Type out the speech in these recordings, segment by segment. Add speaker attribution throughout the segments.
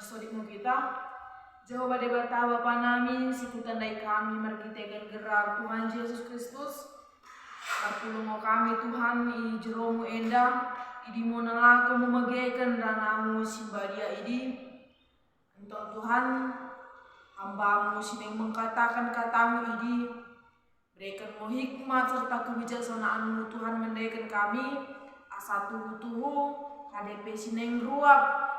Speaker 1: sodikmu kita. Jehovah debata Bapa nami, sikutandai kami, markitekan gerar Tuhan Yesus Kristus. Artulungo kami Tuhan, i jeromu enda, idimo nalako memegekan danamu simbadia idi. Entah Tuhan, hambamu sineng mengkatakan katamu idi, berikanmu hikmat serta kebijaksanaanmu Tuhan mendaikan kami, asa tuhu-tuhu, KDP sineng ruap,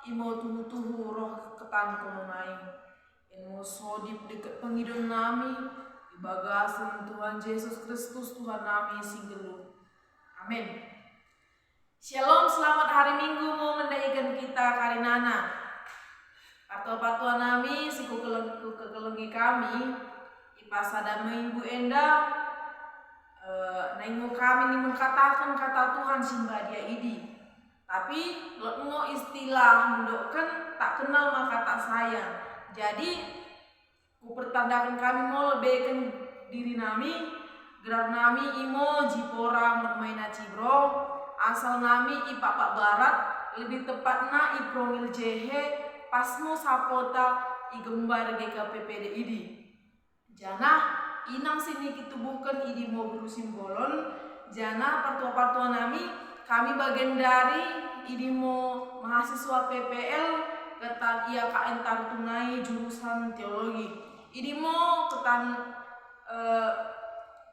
Speaker 1: imo tuhu-tuhu roh ketan kononai. Imo sodip dekat pengidon nami, ibagasan Tuhan Yesus Kristus Tuhan nami singgelu. Amin. Shalom, selamat hari Minggu mau mendaikan kita karinana. Patua-patua nami siku kekelengi kami ipasada minggu enda naingo kami ni mengkatakan kata Tuhan simbadia idi. Tapi lo istilah mendokkan tak kenal maka tak sayang. Jadi ku pertandakan kami mau lebihkan diri nami, gerak nami imo jipora maina cibro, asal nami ipapak barat, lebih tepatnya iprongil jehe, pasmo sapota igembar GKPPD idi. Jana inang sini kitubuhkan idi mau berusimbolon, jana partua-partua nami kami bagian dari idimo mahasiswa PPL ketan ia KN Tartunai jurusan teologi. Idimo ketan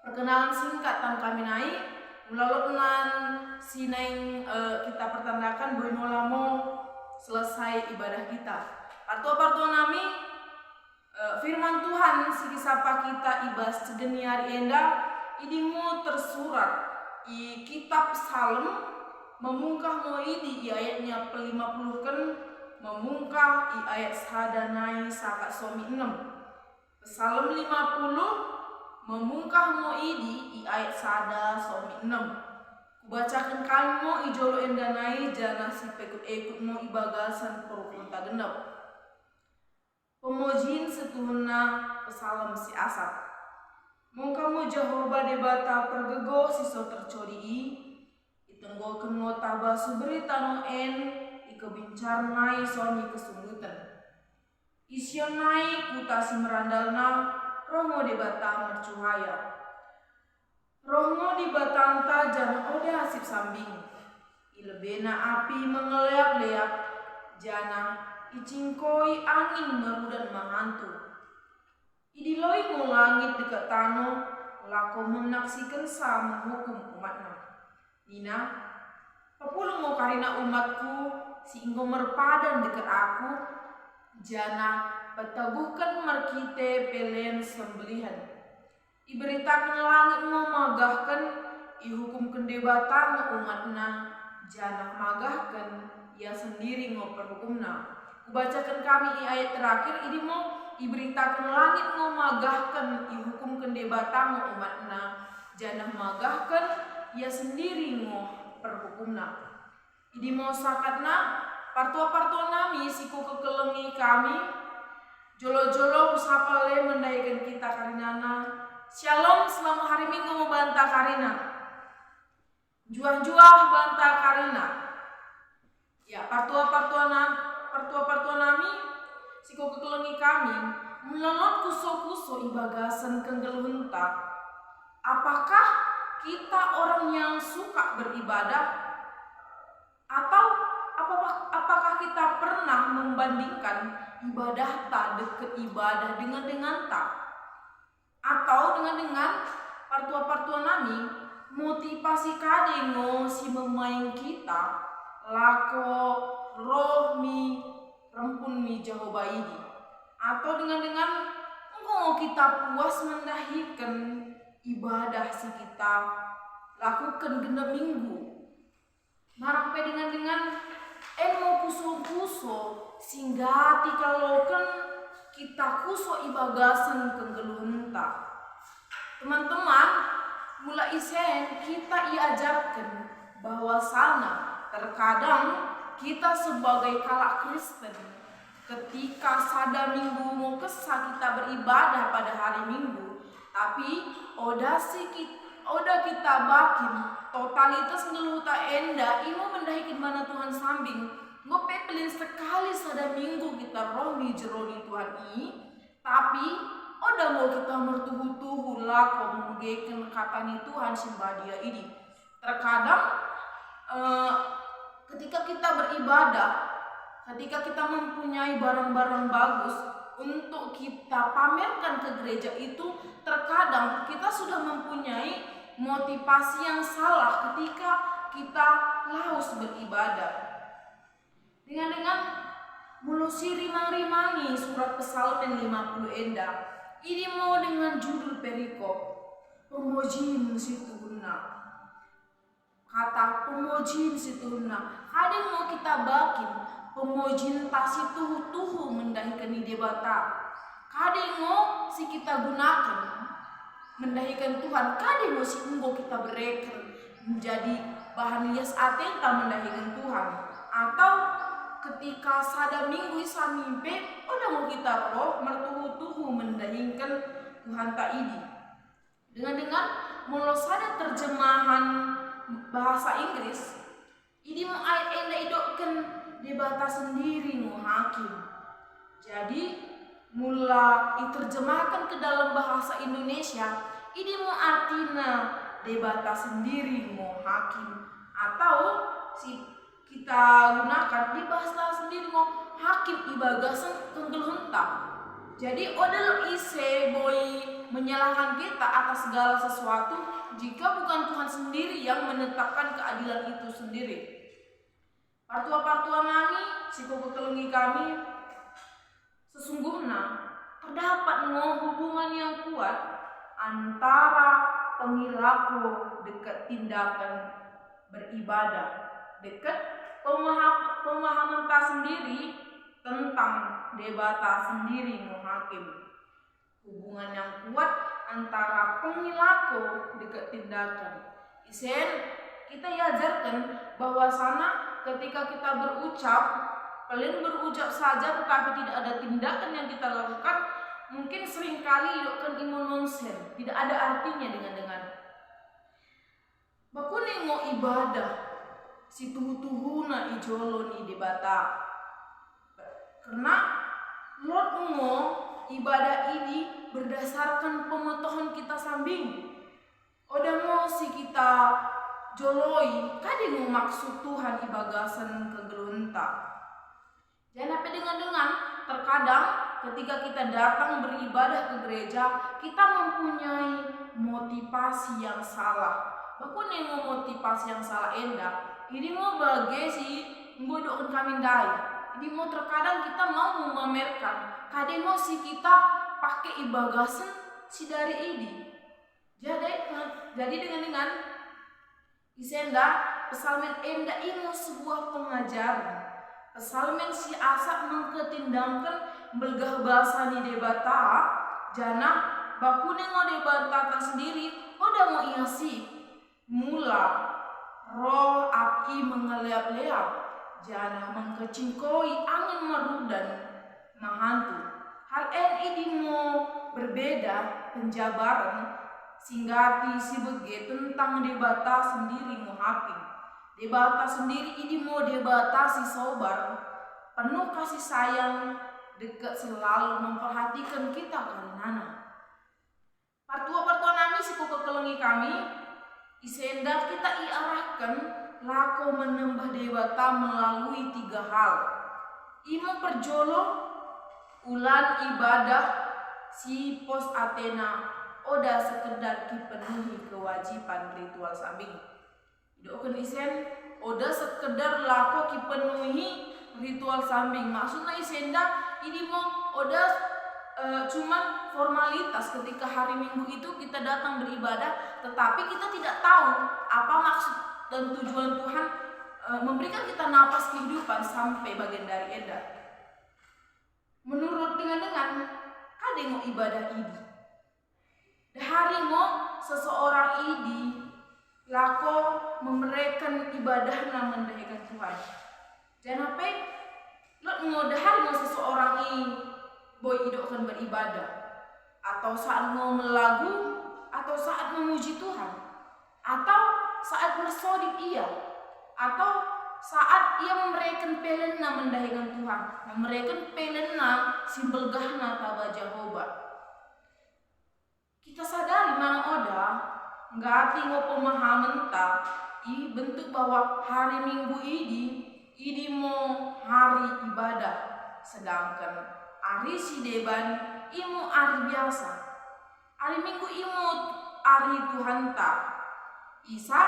Speaker 1: perkenalan singkat tan kami naik melalui sineng kita pertandakan boinolamo selesai ibadah kita. Partua-partua nami firman Tuhan sikisapa kita ibas sedeni hari enda idimo tersurat i kitab Psalm memungkah moidi i ayatnya pe-50 kan memungkah i ayat sadanai sakat somi 6. Psalm 50 memungkah moidi i ayat sada somi 6. Kubacakan kami mo i jolo endanai jana si pekut-ekut mo i bagasan perpunta genep. Pemojin setuhuna Psalm si asap. Mongkamu Jehovah debata pergego siso tercodii, itenggoken ngotaba suberita no en, ikebincar nai soni kesunggutan. Ision nai kutasi merandalna, rohmo debata mercuhaya. Rohmo di batanta jana ode hasib sambing, ilebena api mengeleak-leak, jana icingkoi angin merudan menghantu. Idiloi mo langit dekat tano, lako menaksikan sa menghukum umatnya. Nina, papulong mo karina umatku, si inggo merpadan dekat aku, jana petaguhkan merkite pelen sembelihan. Iberitakan langit mo magahkan, ihukum kendebatan umatna, jana magahkan, ia sendiri ngo perhukumna. Kubacakan kami ayat terakhir, ini mo iberitakan langit ngo magahkan ihukum kendebatan umatna, janah magahkan ia sendiri ngo perhukumna. Idi mo sakatna partua-partua nami siku kekelengi kami jolo-jolo pusapale mendaikan kita karinana. Shalom, selamat hari Minggu mau bantah karina. Juah-juah bantah karina. Ya, partua-partua nami siku kekelengi kami melelot kuso-kuso ibagasan kenggeluhenta. Apakah kita orang yang suka beribadah? Atau apakah kita pernah membandingkan ibadah tak deket ibadah dengan tak? Atau dengan partua-partua nami motivasi kadengo si memain kita lako rohmi rempun mi Jehovah ini, atau dengan engkau kita puas mendahikan ibadah si kita lakukan genap minggu marampe dengan mau kuso-kuso singgati kalau kan kita kuso ibagasan kenggeluhenta. Teman-teman, mulai isen kita iajarkan bahwa sana terkadang kita sebagai kalak Kristen ketika sada minggu mau kesah kita beribadah pada hari Minggu, tapi oda kita bakin totalitas ngeluta enda imo mendahikin mana Tuhan sambing ngopepelin sekali sekali sada minggu kita roh di jeroni Tuhan ini, tapi oda mau kita mertuhu-tuhu lako menggeken kata ni Tuhan simbadia ini. Terkadang ketika kita beribadah, ketika kita mempunyai barang-barang bagus untuk kita pamerkan ke gereja itu, terkadang kita sudah mempunyai motivasi yang salah ketika kita laus beribadah. Dengan melusi rimang-rimangi surat Psalmen 50 enda, ini mau dengan judul perikop pemujin situ guna. Kata pemujin situ guna, kadang mau kita bakin pemujin tasi tuhu-tuhu mendahikan ide bata. Kadang mau si kita gunakan mendahikan Tuhan, kadang mau si enggo kita bereker menjadi bahan hias atenta mendahikan Tuhan. Atau ketika sada minggu isa mimpi, udah mau kita roh mertuhu-tuhu mendahikan Tuhan taidi. Dengan mulo sada terjemahan bahasa Inggris, ini mau enda idokkan debata sendiri mau hakim. Jadi mula diterjemahkan ke dalam bahasa Indonesia, ini mau artinya debata sendiri mau hakim, atau kita gunakan di bahasa sendiri mau hakim ibagasan kenggelhenta. Jadi odel ise boy menyalahkan kita atas segala sesuatu jika bukan Tuhan sendiri yang menetapkan keadilan itu sendiri. Partua-partua nami, sikokekelungi kami, sesungguhnya terdapat hubungan yang kuat antara pengilaku dekat tindakan beribadah, dekat pemahaman tak sendiri tentang debata sendiri muhakim. Hubungan yang kuat antara pengilaku dekat tindakan. Isen kita diajarkan bahwa sana ketika kita berucap, kalian berucap saja tetapi tidak ada tindakan yang kita lakukan, mungkin seringkali idokkan imun nonsen, tidak ada artinya dengan bakune mau ibadah si tuhu-tuhuna ijolon i debata. Karena Lord ngo ibadah ini berdasarkan pemetohan kita sambing. Oda mau si kita joloi kadang maksud Tuhan ibagasan kegelunta. Jangan apa dengan terkadang ketika kita datang beribadah ke gereja, kita mempunyai motivasi yang salah. Bakun yang motivasi yang salah enda, ini mau bagai si nggodokkan kami dai. Ini mau terkadang kita mau memamerkan, kadang mau si kita pakai ibagasan si dari ini. Jadi dengan isenda pesalmen enda ini sebuah pengajaran. Pesalmen si asak mengketindangkan belgah bahasa ni debata, jana bakune ngo debata sendiri, oda mau iasi mula roh api mengeleap-leap, jana mengkecingkoi angin merudan mahantu. Hal ini mau berbeda penjabaran singgati si bege tentang debata sendiri mau hakim. Debata sendiri ini mau debata si sobar, penuh kasih sayang, dekat selalu memperhatikan kita karenana. Partua-partua nami si kekelungi kami, isenda kita iarahkan lako menembah debata melalui 3 hal. Imo perjolo, ulan ibadah, si pos Athena, oda sekedar dipenuhi kewajiban ritual sambing. Doakan isen, oda sekedar lako dipenuhi ritual sambing. Maksudnya isenda ini mau oda cuma formalitas ketika hari Minggu itu kita datang beribadah, tetapi kita tidak tahu apa maksud dan tujuan Tuhan memberikan kita napas kehidupan sampai bagian dari enda. Menurut dengan kadang ibadah ini, hari mau seseorang ini lako memberikan ibadah namun mendahikan Tuhan. Jangan apa lo hari mau seseorang ini boy idokkan beribadah, atau saat mau melagu, atau saat memuji Tuhan, atau saat bersodik ia, atau saat ia memberikan pelena mendahikan Tuhan, memberikan pelena simbol gahna taba Jehovah. Kita sadari mana oda nggak ngo pemahaman ta i bentuk bahwa hari Minggu ini mau hari ibadah, sedangkan hari Sideban imu hari biasa. Hari Minggu imu hari Tuhan ta. Isa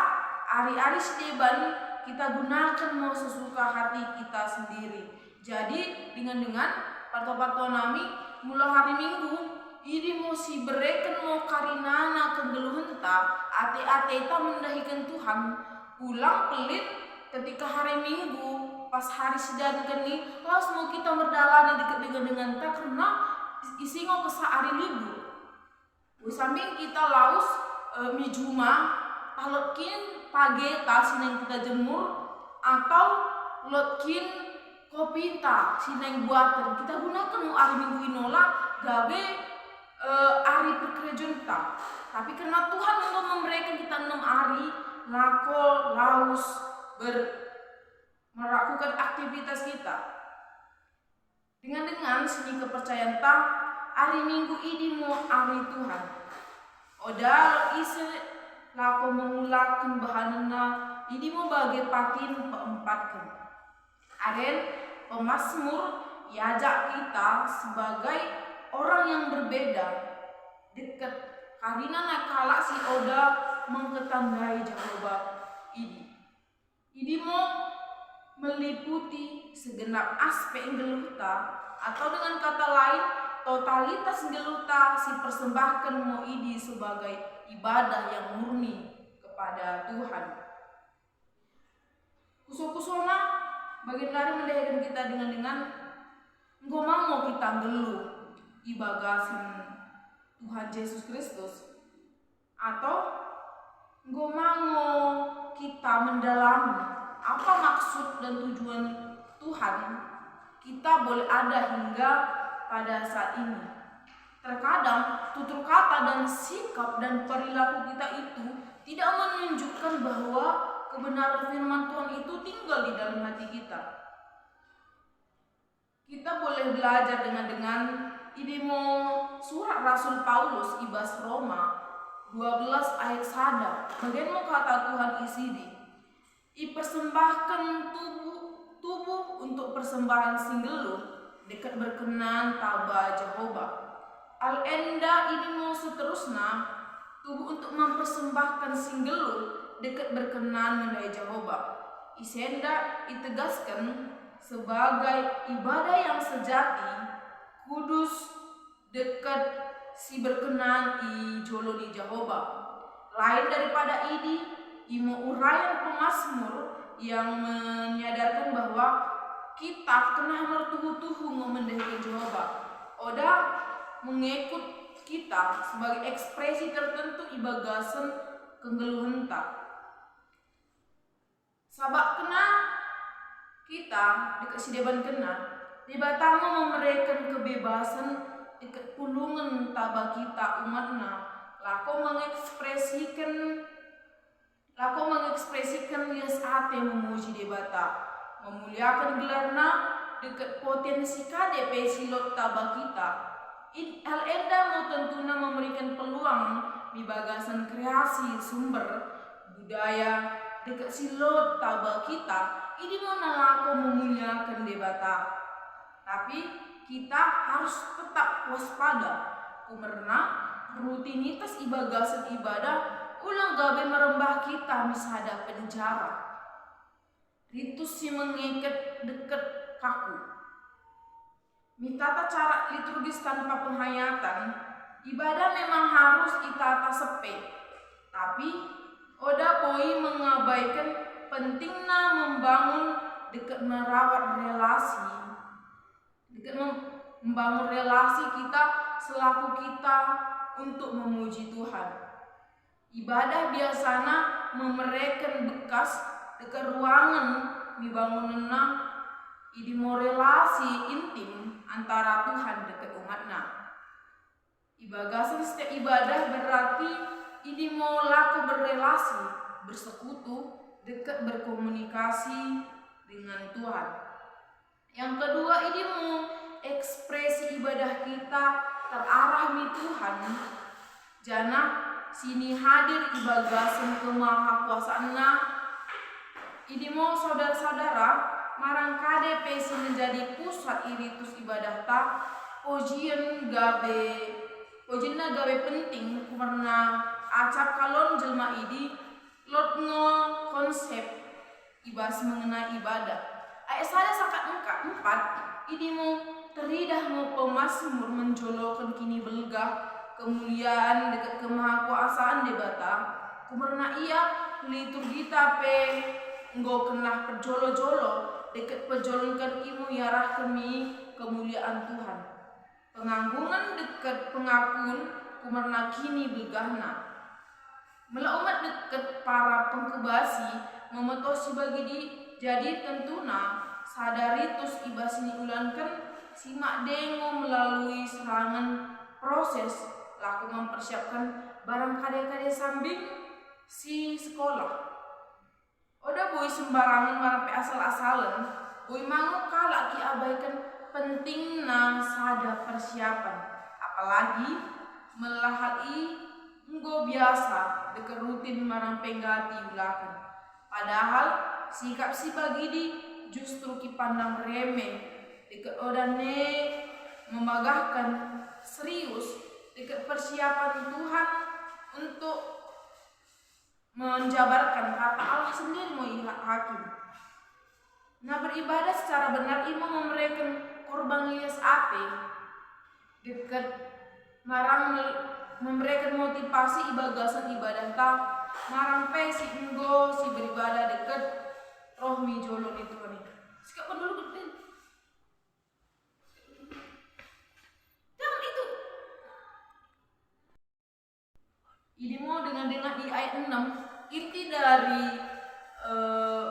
Speaker 1: hari Sideban kita gunakan mau sesuka hati kita sendiri. Jadi dengan parto-parto nami mula hari Minggu ini mau si bereken mau karinana kegeluhenta ate-ate ta mendahikan Tuhan pulang pelit ketika hari Minggu pas hari sidang keni laos mau kita berdalani dengan ta karena isingo ke hari libur. Samping kita laos mijuma talotkin pagi ta sineng kita jemur atau lotkin kopi ta sineng buatan kita gunakan mau hari Minggu inola gabe hari perkerjaan ta. Tapi karena Tuhan untuk memberikan kita 6 hari lako laus melakukan aktivitas kita dengan seni kepercayaan ta hari Minggu ini mau hari Tuhan. Oda isi lako mengulakan bahanana ini mau bagi patin keempatkan. Aren pemazmur yajak kita sebagai orang yang berbeda dekat karena nakala si Oda mengketandai Jehovah ini. Ini mau meliputi segenap aspek geluta atau dengan kata lain totalitas geluta si persembahkan mau ini sebagai ibadah yang murni kepada Tuhan. Kusona bagian dari mendahikan kita dengan mau kita geluh ibagasan Tuhan Yesus Kristus atau mau kita mendalami apa maksud dan tujuan Tuhan kita boleh ada hingga pada saat ini. Terkadang tutur kata dan sikap dan perilaku kita itu tidak menunjukkan bahwa kebenaran firman Tuhan itu tinggal di dalam hati kita. Kita boleh belajar dengan ini mau surat Rasul Paulus ibas Roma 12 ayat 1. Bagian mau kata Tuhan isidi ipersembahkan tubuh untuk persembahan singgeluh dekat berkenan taba Jehovah. Al-enda ini mau seterusnya tubuh untuk mempersembahkan singgeluh dekat berkenan mendahi Jehovah. Isenda ditegaskan sebagai ibadah yang sejati, kudus, dekat si berkenan i joloni Jehovah. Lain daripada ini, imo uraian pemazmur yang menyadarkan bahwa kita kena mertuhu-tuhu memendahikan Jehovah. Oda mengikut kita sebagai ekspresi tertentu ibagasan kegeluhan ta. Sabak kena kita dekat sideban kena dibatama memberikan kebebasan dekat pulungan taba kita umatna lako mengekspresikan lias ate memuji debata memuliakan gelarna dekat potensi KDP silot taba kita. Al-enda mau tentunya memberikan peluang di bagasan kreasi sumber budaya dekat silot taba kita ini mau nalako memuliakan debata. Tapi kita harus tetap waspada karena rutinitas ibagasan ibadah ulang gabe merembah kita misada penjara. Ritus si mengikat dekat kaku. Mitata cara liturgis tanpa penghayatan, ibadah memang harus itata sepe. Tapi oda poi mengabaikan pentingnya membangun dekat merawat relasi. Membangun relasi kita selaku kita untuk memuji Tuhan. Ibadah biasanya memberikan bekas dekat ruangan dibangunna idimo relasi intim antara Tuhan dekat umatnya. Ibagasan setiap ibadah berarti idimo laku berrelasi, bersekutu, dekat berkomunikasi dengan Tuhan. Yang kedua, ini mau ekspresi ibadah kita terarah mi Tuhan. Jana sini hadir ibagasan kemahakuasaanna. Ini mau saudara-saudara marang kade pesi menjadi pusat iritus ibadah ta. Ojian gabe penting karena acap kalon jelma idi lot konsep ibas mengenai ibadah. Saya sakat empat ini mau teridah mau pemasmur menjolokan kini belga kemuliaan dekat kemahakuasaan debata kumerna ia liturgi tape enggo kenah perjolo-jolo dekat perjolonkan imu yarah kemi kemuliaan Tuhan. Penganggungan dekat pengakun kumerna kini begahna. Mela umat dekat para pengkebasi memetosi bagi di jadi tentuna sadaritus ibas ini ulankan simak dengo melalui serangan proses laku mempersiapkan barang kade-kade sambing si sekolah. Oda boy sembarangan barang pe asal-asalan, boy mangu kalak ki abaikan penting nang sada persiapan, apalagi melahai enggo biasa dekat rutin marang penggati ulakan. Padahal sikap si bagidi justru ki pandang remeh dekat odane memagahkan serius dekat persiapan Tuhan untuk menjabarkan kata Allah sendiri mau hakim. Nah, beribadah secara benar imam memberikan korban lias ape dekat marang memberikan motivasi ibagasan ibadah ta marang pe si enggo si beribadah dekat roh mi jolon itu nih. Sikap dulu gede. Jangan itu. Ini mau dengan di ayat 6 inti dari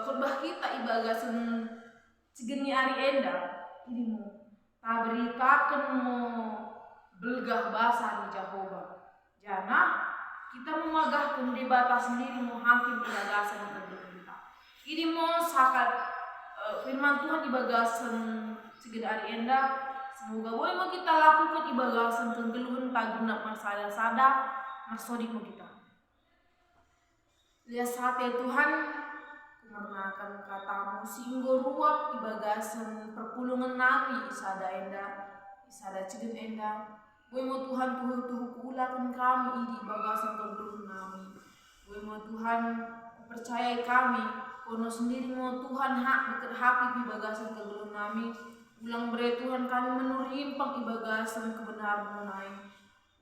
Speaker 1: khotbah kita ibagasan segeni hari enda ini mau tak beritakan mau belgah bahasa di Jehovah. Jana kita memagahkan debata sendiri mau hakim ibagasan kita. Ini mau sakat firman Tuhan ibagasan segeni hari enda. Semoga boleh mau kita lakukan ibagasan kegeluhan tak genap marsada marsodik mau kita. Lihat sate Tuhan mengenakan katamu singgo ruap ibagasan perpulungan nami isada enda isada cigen enda boy mo Tuhan tuhu kulakan kami idi ibagasan kegeluhan nami boy mo Tuhan percaya kami kono sendiri mo Tuhan hak dekat hati ibagasan kegeluhan nami ulang beri Tuhan kami menurimpang ibagasan kebenaran mengenai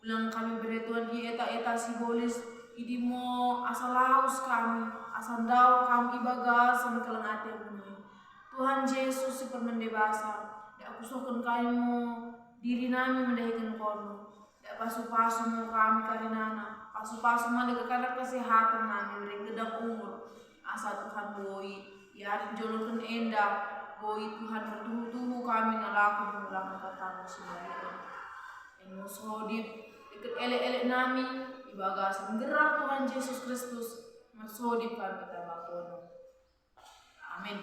Speaker 1: ulang kami beri Tuhan di eta simbolis idi mo asal haus kami, asal daw kami ibagasan kelenate bumi. Tuhan Yesus si permendebasa, dak kusokan kami mo diri nami mendahikan kono, dak pasu-pasu mo kami karinana, pasu-pasu mo dekat kesehatan nami, beri gedang umur, asal Tuhan boi, ya jolokkan endah, boi Tuhan bertuhu-tuhu kami nalaku mengulangan katamu sendiri. Eno sodip dekat elek-elek nami, ibagasan gerak Tuhan Yesus Kristus marsodip kami tabakono. Amin.